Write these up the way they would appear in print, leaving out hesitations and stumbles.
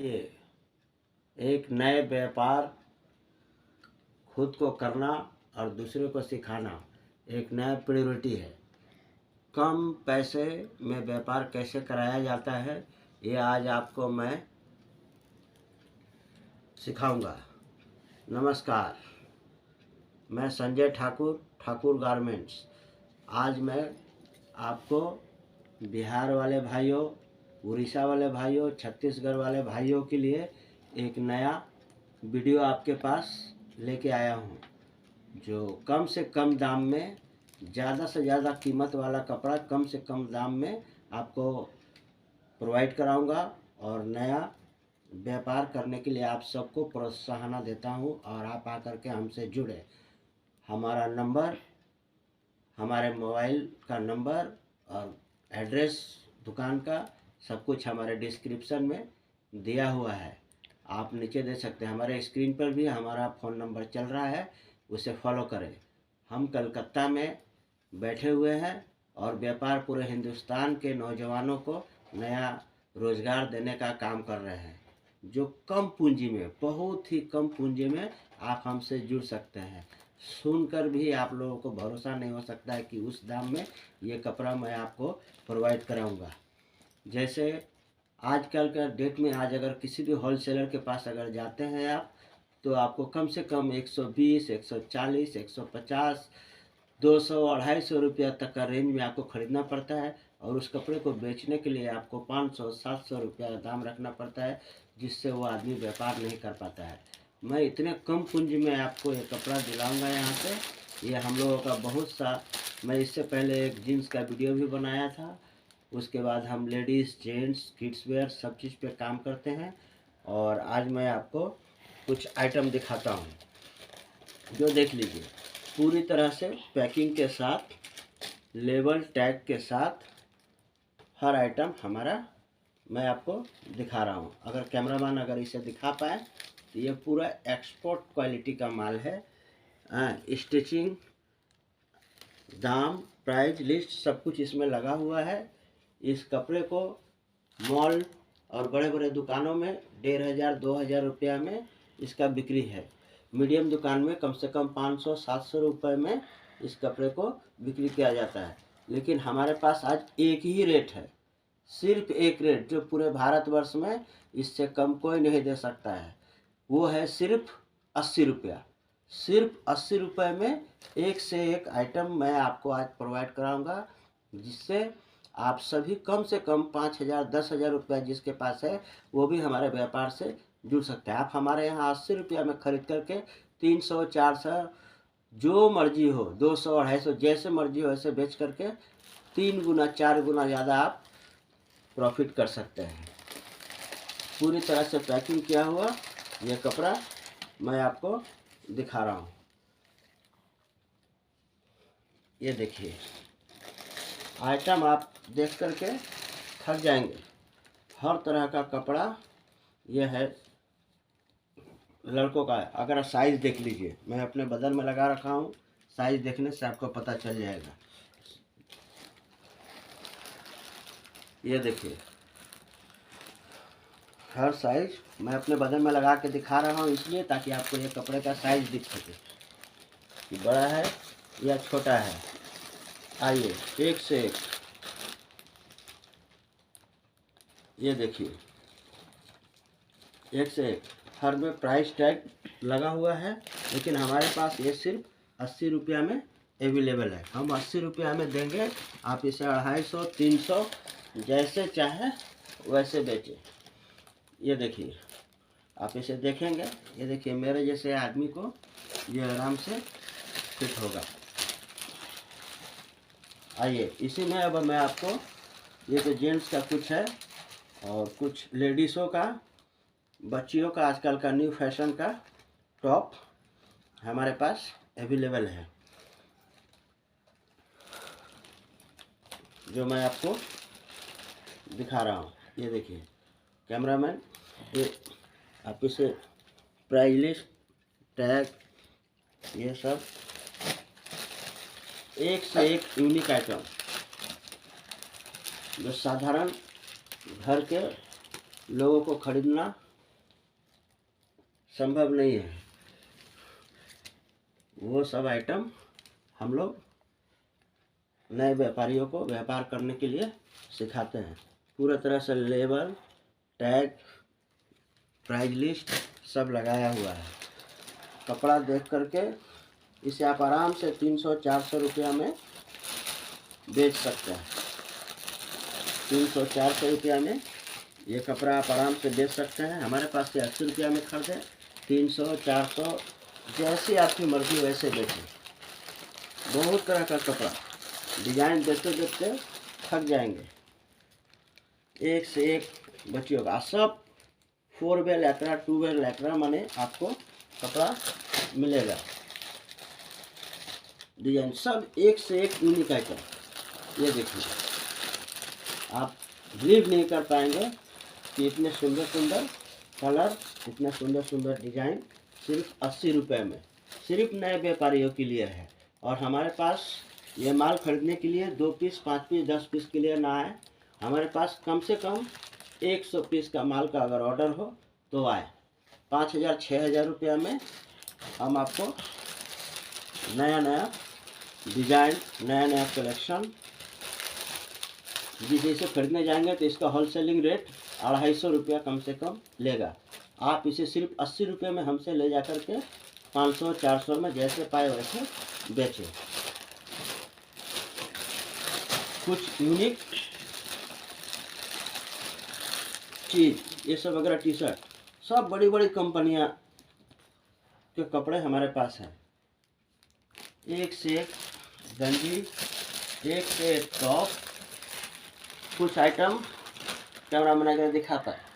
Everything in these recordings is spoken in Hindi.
ये एक नए व्यापार खुद को करना और दूसरे को सिखाना एक नया प्रायोरिटी है। कम पैसे में व्यापार कैसे कराया जाता है ये आज आपको मैं सिखाऊंगा। नमस्कार, मैं संजय ठाकुर गारमेंट्स। आज मैं आपको बिहार वाले भाइयों, उड़ीसा वाले भाइयों, छत्तीसगढ़ वाले भाइयों के लिए एक नया वीडियो आपके पास लेके आया हूँ, जो कम से कम दाम में ज़्यादा से ज़्यादा कीमत वाला कपड़ा कम से कम दाम में आपको प्रोवाइड कराऊंगा और नया व्यापार करने के लिए आप सबको प्रोत्साहन देता हूँ और आप आकर के हमसे जुड़े। हमारा नंबर, हमारे मोबाइल का नंबर और एड्रेस दुकान का सब कुछ हमारे डिस्क्रिप्शन में दिया हुआ है, आप नीचे दे सकते हैं। हमारे स्क्रीन पर भी हमारा फ़ोन नंबर चल रहा है, उसे फॉलो करें। हम कलकत्ता में बैठे हुए हैं और व्यापार पूरे हिंदुस्तान के नौजवानों को नया रोज़गार देने का काम कर रहे हैं, जो कम पूंजी में, बहुत ही कम पूंजी में आप हमसे जुड़ सकते हैं। सुनकर भी आप लोगों को भरोसा नहीं हो सकता है कि उस दाम में ये कपड़ा मैं आपको प्रोवाइड कराऊंगा। जैसे आजकल का डेट में आज अगर किसी भी होलसेलर के पास अगर जाते हैं आप, तो आपको कम से कम 120, 140, 150, 200, 250 रुपया तक का रेंज में आपको ख़रीदना पड़ता है और उस कपड़े को बेचने के लिए आपको 500, 700 रुपया दाम रखना पड़ता है, जिससे वो आदमी व्यापार नहीं कर पाता है। मैं इतने कम पूंजी में आपको ये कपड़ा दिलाऊंगा यहाँ से। ये हम लोगों का बहुत सा, मैं इससे पहले एक जीन्स का वीडियो भी बनाया था। उसके बाद हम लेडीज़, जेंट्स, किड्स वेयर सब चीज़ पे काम करते हैं। और आज मैं आपको कुछ आइटम दिखाता हूँ, जो देख लीजिए। पूरी तरह से पैकिंग के साथ, लेबल टैग के साथ हर आइटम हमारा मैं आपको दिखा रहा हूँ। अगर कैमरामैन अगर इसे दिखा पाए तो ये पूरा एक्सपोर्ट क्वालिटी का माल है। स्टिचिंग, दाम, प्राइस लिस्ट सब कुछ इसमें लगा हुआ है। इस कपड़े को मॉल और बड़े बड़े दुकानों में 1500, 2000 रुपया में इसका बिक्री है। मीडियम दुकान में कम से कम 500, 700 रुपये में इस कपड़े को बिक्री किया जाता है। लेकिन हमारे पास आज एक ही रेट है, सिर्फ एक रेट, जो पूरे भारतवर्ष में इससे कम कोई नहीं दे सकता है। वो है सिर्फ 80 रुपया। सिर्फ 80 रुपये में एक से एक आइटम मैं आपको आज प्रोवाइड कराऊंगा, जिससे आप सभी कम से कम 5000, 10,000 रुपया जिसके पास है वो भी हमारे व्यापार से जुड़ सकते हैं। आप हमारे यहाँ 80 रुपया में ख़रीद करके 300, 400, जो मर्जी हो, 200, 250, जैसे मर्जी हो ऐसे बेच करके 3 गुना 4 गुना ज़्यादा आप प्रॉफिट कर सकते हैं। पूरी तरह से पैकिंग किया हुआ ये कपड़ा मैं आपको दिखा रहा हूँ। ये देखिए, आइटम आप देख करके थक जाएंगे। हर तरह का कपड़ा यह है, लड़कों का है। अगर साइज़ देख लीजिए, मैं अपने बदन में लगा रखा हूँ, साइज़ देखने से आपको पता चल जाएगा। ये देखिए, हर साइज़ मैं अपने बदन में लगा के दिखा रहा हूँ, इसलिए ताकि आपको ये कपड़े का साइज़ दिख सके कि बड़ा है या छोटा है। आइए, एक से एक ये देखिए, एक से एक हर में प्राइस टैग लगा हुआ है। लेकिन हमारे पास ये सिर्फ 80 रुपया में अवेलेबल है। हम 80 रुपया में देंगे, आप इसे 250, 300 जैसे चाहे वैसे बेचें। ये देखिए, आप इसे देखेंगे, ये देखिए मेरे जैसे आदमी को ये आराम से फिट होगा। आइए, इसी में अब मैं आपको, ये तो जेंट्स का कुछ है और कुछ लेडीज़ों का, बच्चियों का, आजकल का न्यू फैशन का टॉप हमारे पास अवेलेबल है, जो मैं आपको दिखा रहा हूँ। ये देखिए कैमरामैन, ये आप इसे प्राइस लिस्ट, टैग, ये सब एक से एक यूनिक आइटम, जो साधारण घर के लोगों को खरीदना संभव नहीं है। वो सब आइटम हम लोग नए व्यापारियों को व्यापार करने के लिए सिखाते हैं। पूरा तरह से लेबल, टैग, प्राइस लिस्ट सब लगाया हुआ है। कपड़ा देख करके इसे आप आराम से 300-400 रुपया में बेच सकते हैं। 300-400 रुपया में ये कपड़ा आप आराम से बेच सकते हैं। हमारे पास से 80 रुपया में खरीदें, 300-400 जैसी आपकी मर्जी वैसे बेचें। बहुत तरह का कपड़ा डिजाइन देखते देखते थक जाएंगे। एक से एक बच्चियों का सब 4 वे लैक्रा, 2 वे लैक्रा माने आपको कपड़ा मिलेगा। डिजाइन सब एक से एक यूनिक आइटम। ये देखिए, आप बिलीव नहीं कर पाएंगे कि इतने सुंदर सुंदर कलर, इतने सुंदर सुंदर डिजाइन सिर्फ 80 रुपये में, सिर्फ नए व्यापारियों के लिए है। और हमारे पास ये माल खरीदने के लिए 2 पीस, 5 पीस, 10 पीस के लिए ना आए। हमारे पास कम से कम 100 पीस का माल का अगर ऑर्डर हो तो आए। 5,000-6,000 रुपया में हम आपको नया नया डिजाइन, नया नया कलेक्शन, जैसे खरीदने जाएंगे तो इसका होलसेलिंग रेट 250 रुपया कम से कम लेगा। आप इसे सिर्फ 80 रुपये में हमसे ले जा कर के 500-400 में जैसे पाए वैसे बेचें। कुछ यूनिक चीज़, ये सब वगैरह टी शर्ट, सब बड़ी बड़ी कंपनियां के कपड़े हमारे पास हैं। एक से एक गंजी, एक से एक टॉप। कुछ आइटम कैमरा बना कर दिखाता है।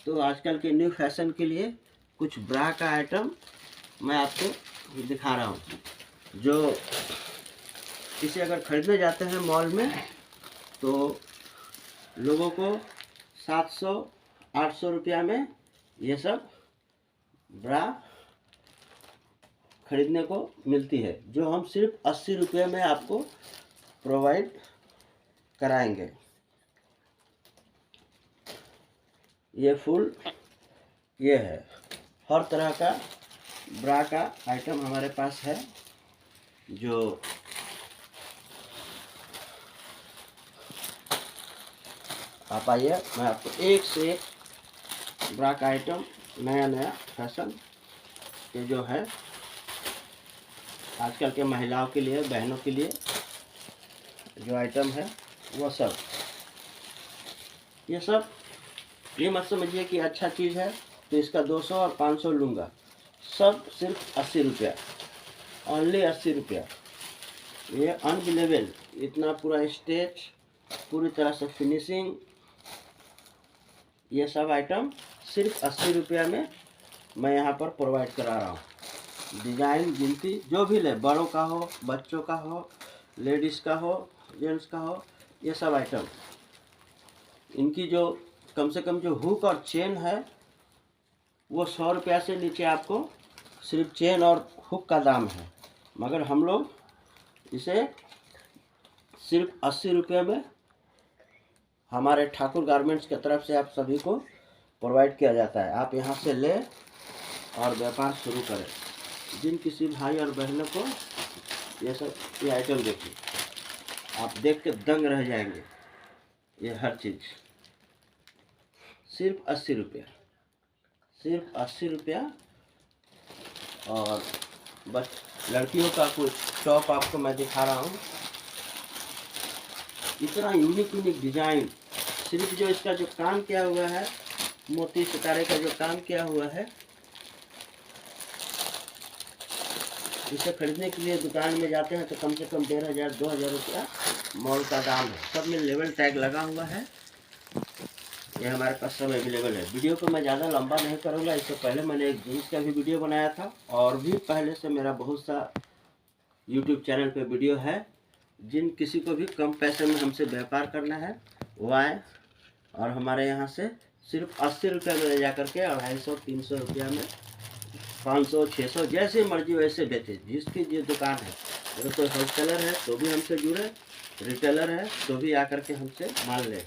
तो आजकल के न्यू फैशन के लिए कुछ ब्रा का आइटम मैं आपको दिखा रहा हूँ, जो इसे अगर खरीदने जाते हैं मॉल में तो लोगों को 700-800 रुपया में ये सब ब्रा खरीदने को मिलती है, जो हम सिर्फ 80 रुपये में आपको प्रोवाइड कराएंगे। ये फुल ये है, हर तरह का ब्रा का आइटम हमारे पास है। जो आप आइए, मैं आपको एक से एक ब्रा का आइटम, नया नया फैशन ये जो है आजकल के महिलाओं के लिए, बहनों के लिए जो आइटम है वो सब, ये सब ये मत समझिए कि अच्छा चीज़ है तो इसका 200 और 500 लूँगा। सब सिर्फ 80 रुपया, ओनली 80 रुपया। ये अनबिलेबल, इतना पूरा स्टेच, पूरी तरह से फिनिशिंग, ये सब आइटम सिर्फ 80 रुपया में मैं यहाँ पर प्रोवाइड करा रहा हूँ। डिज़ाइन गिनती जो भी ले, बड़ों का हो, बच्चों का हो, लेडीज़ का हो, जेंट्स का हो, ये सब आइटम। इनकी जो कम से कम जो हुक और चेन है वो 100 रुपया से नीचे आपको सिर्फ चेन और हुक का दाम है, मगर हम लोग इसे सिर्फ 80 रुपये में हमारे ठाकुर गारमेंट्स की तरफ से आप सभी को प्रोवाइड किया जाता है। आप यहाँ से ले और व्यापार शुरू करें। जिन किसी भाई और बहनों को ये सब ये आइटम देखिए, आप देख के दंग रह जाएंगे। ये हर चीज़ सिर्फ 80 रुपया, सिर्फ 80 रुपया। और बस लड़कियों का कुछ टॉप आपको मैं दिखा रहा हूँ। इतना यूनिक यूनिक डिजाइन, सिर्फ जो इसका जो काम किया हुआ है, मोती सितारे का जो काम किया हुआ है, इसे खरीदने के लिए दुकान में जाते हैं तो कम से कम 1,500-2,000 रुपया मॉल का दाम है। सब में लेवल टैग लगा हुआ है। ये हमारे पास सब अवेलेबल है। वीडियो को मैं ज़्यादा लंबा नहीं करूँगा। इससे पहले मैंने एक जीन्स का भी वीडियो बनाया था, और भी पहले से मेरा बहुत सा यूट्यूब चैनल पे वीडियो है। जिन किसी को भी कम पैसे में हमसे व्यापार करना है वो आए और हमारे यहाँ से सिर्फ 80 रुपये में ले जा करके 250-300 रुपया में 500-600 जैसे मर्जी वैसे बेचे। जिसकी जो दुकान है, अगर कोई होलसेलर है तो भी हमसे जुड़े, रिटेलर है तो भी आकर के हमसे माल ले।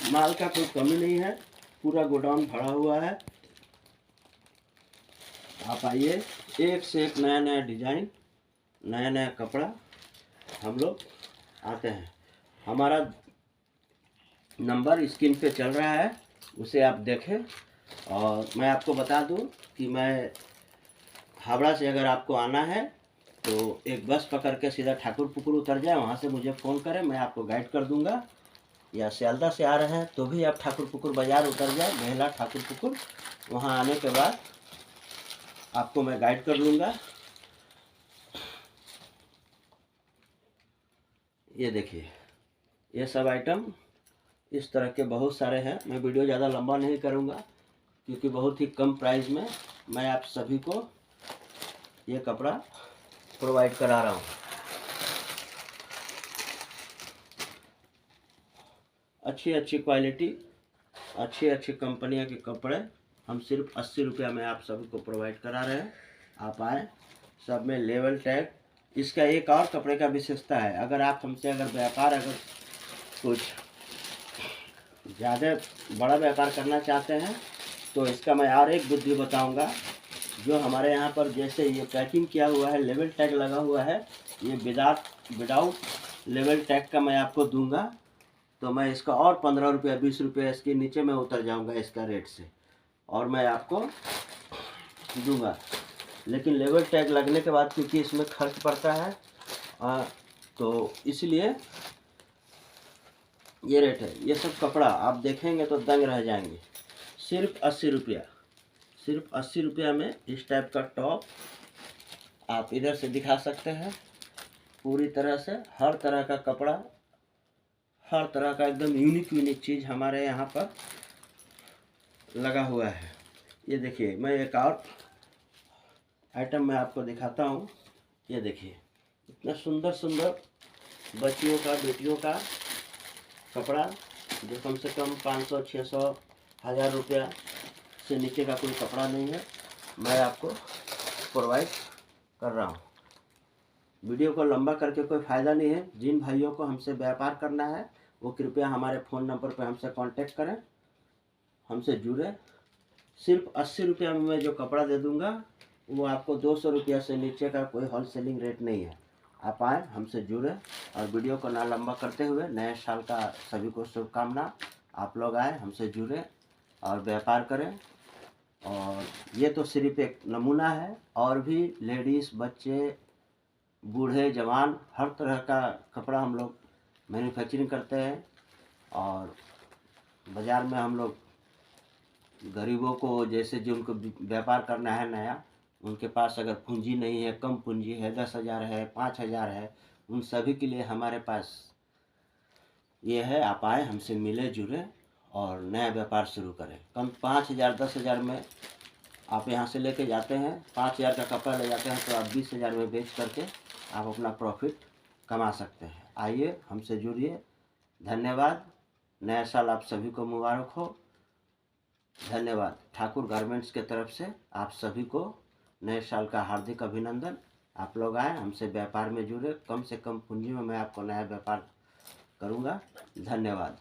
माल का कोई कमी नहीं है, पूरा गोडाउन भरा हुआ है। आप आइए, एक से एक नया नया डिजाइन, नया नया कपड़ा हम लोग आते हैं। हमारा नंबर स्क्रीन पे चल रहा है, उसे आप देखें। और मैं आपको बता दूं कि मैं हावड़ा से अगर आपको आना है तो एक बस पकड़ के सीधा ठाकुर पुकुर उतर जाए, वहाँ से मुझे फ़ोन करें, मैं आपको गाइड कर दूंगा। या सियालदह से आ रहे हैं तो भी आप ठाकुर पुकुर बाज़ार उतर जाए, बेहला ठाकुर पुकुर, वहाँ आने के बाद आपको मैं गाइड कर लूँगा। ये देखिए, ये सब आइटम इस तरह के बहुत सारे हैं। मैं वीडियो ज़्यादा लंबा नहीं करूँगा क्योंकि बहुत ही कम प्राइस में मैं आप सभी को ये कपड़ा प्रोवाइड करा रहा हूँ। अच्छी अच्छी क्वालिटी, अच्छी अच्छी कंपनियों के कपड़े हम सिर्फ 80 रुपया में आप सभी को प्रोवाइड करा रहे हैं। आप आए, सब में लेवल टैग। इसका एक और कपड़े का विशेषता है, अगर आप हमसे व्यापार कुछ ज़्यादा बड़ा व्यापार करना चाहते हैं तो इसका मैं और एक बुद्धि बताऊंगा। जो हमारे यहाँ पर जैसे ये पैकिंग किया हुआ है, लेवल टैग लगा हुआ है, ये विदाउट लेवल टैग का मैं आपको दूंगा, तो मैं इसका और 15 रुपया 20 रुपया इसके नीचे मैं उतर जाऊंगा इसका रेट से, और मैं आपको दूंगा। लेकिन लेवल टैग लगने के बाद क्योंकि इसमें खर्च पड़ता है, तो इसलिए ये रेट है। ये सब कपड़ा आप देखेंगे तो दंग रह जाएंगे। सिर्फ 80 रुपया, सिर्फ 80 रुपया में इस टाइप का टॉप आप इधर से दिखा सकते हैं। पूरी तरह से हर तरह का कपड़ा, हर तरह का एकदम यूनिक यूनिक चीज़ हमारे यहाँ पर लगा हुआ है। ये देखिए, मैं एक और आइटम मैं आपको दिखाता हूँ। ये देखिए, इतना सुंदर सुंदर बच्चियों का, बेटियों का कपड़ा जो कम से कम 500, 600, 1000 रुपया से नीचे का कोई कपड़ा नहीं है, मैं आपको प्रोवाइड कर रहा हूँ। वीडियो को लंबा करके कोई फ़ायदा नहीं है। जिन भाइयों को हमसे व्यापार करना है वो कृपया हमारे फ़ोन नंबर पर हमसे कांटेक्ट करें, हमसे जुड़े। सिर्फ 80 रुपया में मैं जो कपड़ा दे दूंगा वो आपको 200 रुपया से नीचे का कोई होलसेलिंग रेट नहीं है। आप आए, हमसे जुड़े। और वीडियो को ना लंबा करते हुए नए साल का सभी को शुभकामना। आप लोग आए, हमसे जुड़े और व्यापार करें। और ये तो सिर्फ एक नमूना है, और भी लेडीज़, बच्चे, बूढ़े, जवान, हर तरह का कपड़ा हम लोग मैन्युफैक्चरिंग करते हैं। और बाज़ार में हम लोग गरीबों को, जैसे जिनको व्यापार करना है नया, उनके पास अगर पूंजी नहीं है, कम पूंजी है, 10,000 है, 5,000 है, उन सभी के लिए हमारे पास ये है। आप आए, हमसे मिले, जुड़े और नया व्यापार शुरू करें। कम 5,000, 10,000 में आप यहाँ से लेके जाते हैं, 5,000 का कपड़ा ले जाते हैं तो आप 20,000 में बेच करके आप अपना प्रॉफिट कमा सकते हैं। आइए, हमसे जुड़िए। धन्यवाद। नया साल आप सभी को मुबारक हो। धन्यवाद। ठाकुर गारमेंट्स के तरफ से आप सभी को नए साल का हार्दिक अभिनंदन। आप लोग आए, हमसे व्यापार में जुड़े। कम से कम पूंजी में मैं आपको नया व्यापार करूंगा। धन्यवाद।